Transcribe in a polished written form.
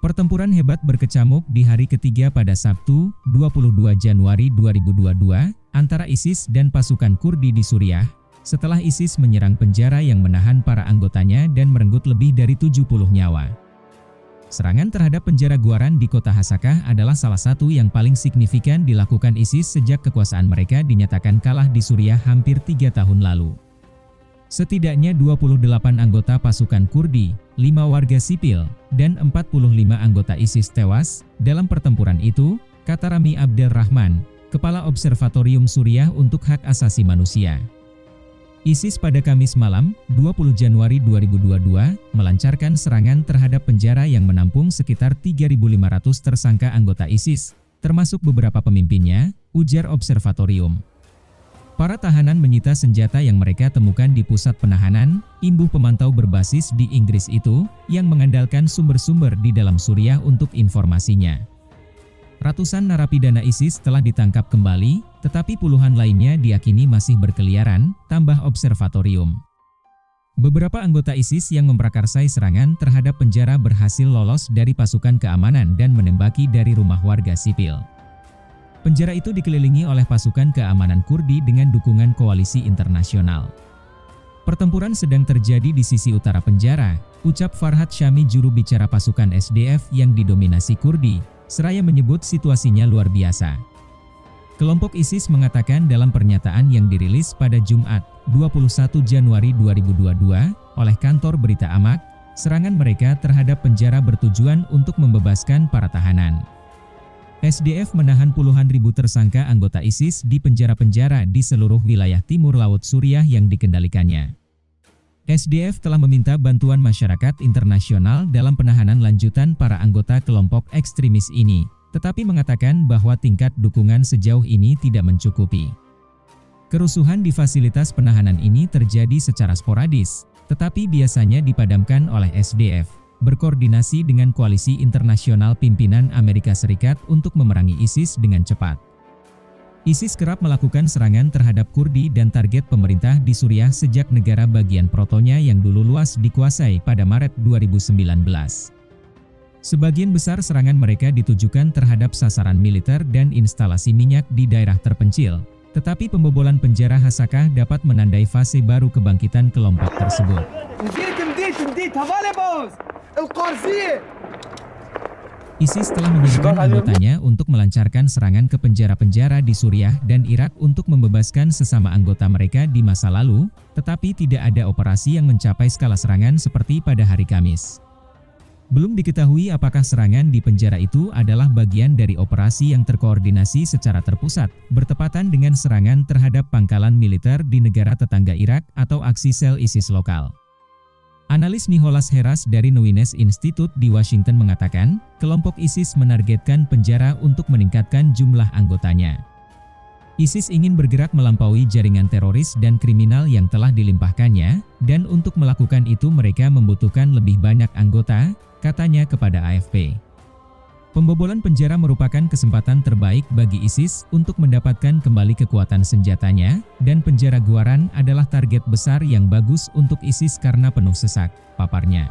Pertempuran hebat berkecamuk di hari ketiga pada Sabtu, 22 Januari 2022, antara ISIS dan pasukan Kurdi di Suriah, setelah ISIS menyerang penjara yang menahan para anggotanya dan merenggut lebih dari 70 nyawa. Serangan terhadap penjara Guaran di kota Hasakah adalah salah satu yang paling signifikan dilakukan ISIS sejak kekuasaan mereka dinyatakan kalah di Suriah hampir 3 tahun lalu. Setidaknya 28 anggota pasukan Kurdi, 5 warga sipil, dan 45 anggota ISIS tewas dalam pertempuran itu, kata Rami Abdelrahman, Kepala Observatorium Suriah untuk Hak Asasi Manusia. ISIS pada Kamis malam, 20 Januari 2022, melancarkan serangan terhadap penjara yang menampung sekitar 3.500 tersangka anggota ISIS, termasuk beberapa pemimpinnya, ujar observatorium. Para tahanan menyita senjata yang mereka temukan di pusat penahanan, imbuh pemantau berbasis di Inggris itu, yang mengandalkan sumber-sumber di dalam Suriah untuk informasinya. Ratusan narapidana ISIS telah ditangkap kembali, tetapi puluhan lainnya diyakini masih berkeliaran, tambah observatorium. Beberapa anggota ISIS yang memprakarsai serangan terhadap penjara berhasil lolos dari pasukan keamanan dan menembaki dari rumah warga sipil. Penjara itu dikelilingi oleh pasukan keamanan Kurdi dengan dukungan koalisi internasional. Pertempuran sedang terjadi di sisi utara penjara, ucap Farhad Syami juru bicara pasukan SDF yang didominasi Kurdi, seraya menyebut situasinya luar biasa. Kelompok ISIS mengatakan dalam pernyataan yang dirilis pada Jumat, 21 Januari 2022, oleh kantor berita Amaq, serangan mereka terhadap penjara bertujuan untuk membebaskan para tahanan. SDF menahan puluhan ribu tersangka anggota ISIS di penjara-penjara di seluruh wilayah timur laut Suriah yang dikendalikannya. SDF telah meminta bantuan masyarakat internasional dalam penahanan lanjutan para anggota kelompok ekstremis ini, tetapi mengatakan bahwa tingkat dukungan sejauh ini tidak mencukupi. Kerusuhan di fasilitas penahanan ini terjadi secara sporadis, tetapi biasanya dipadamkan oleh SDF, berkoordinasi dengan koalisi internasional pimpinan Amerika Serikat untuk memerangi ISIS dengan cepat. ISIS kerap melakukan serangan terhadap Kurdi dan target pemerintah di Suriah sejak negara bagian protonya yang dulu luas dikuasai pada Maret 2019. Sebagian besar serangan mereka ditujukan terhadap sasaran militer dan instalasi minyak di daerah terpencil, tetapi pembobolan penjara Hasakah dapat menandai fase baru kebangkitan kelompok tersebut. ISIS telah menyiapkan anggotanya untuk melancarkan serangan ke penjara-penjara di Suriah dan Irak untuk membebaskan sesama anggota mereka di masa lalu, tetapi tidak ada operasi yang mencapai skala serangan seperti pada hari Kamis. Belum diketahui apakah serangan di penjara itu adalah bagian dari operasi yang terkoordinasi secara terpusat, bertepatan dengan serangan terhadap pangkalan militer di negara tetangga Irak atau aksi sel ISIS lokal. Analis Nicholas Heras dari Nowines Institute di Washington mengatakan, kelompok ISIS menargetkan penjara untuk meningkatkan jumlah anggotanya. ISIS ingin bergerak melampaui jaringan teroris dan kriminal yang telah dilimpahkannya, dan untuk melakukan itu mereka membutuhkan lebih banyak anggota, katanya kepada AFP. Pembobolan penjara merupakan kesempatan terbaik bagi ISIS untuk mendapatkan kembali kekuatan senjatanya, dan penjara Guaran adalah target besar yang bagus untuk ISIS karena penuh sesak, paparnya.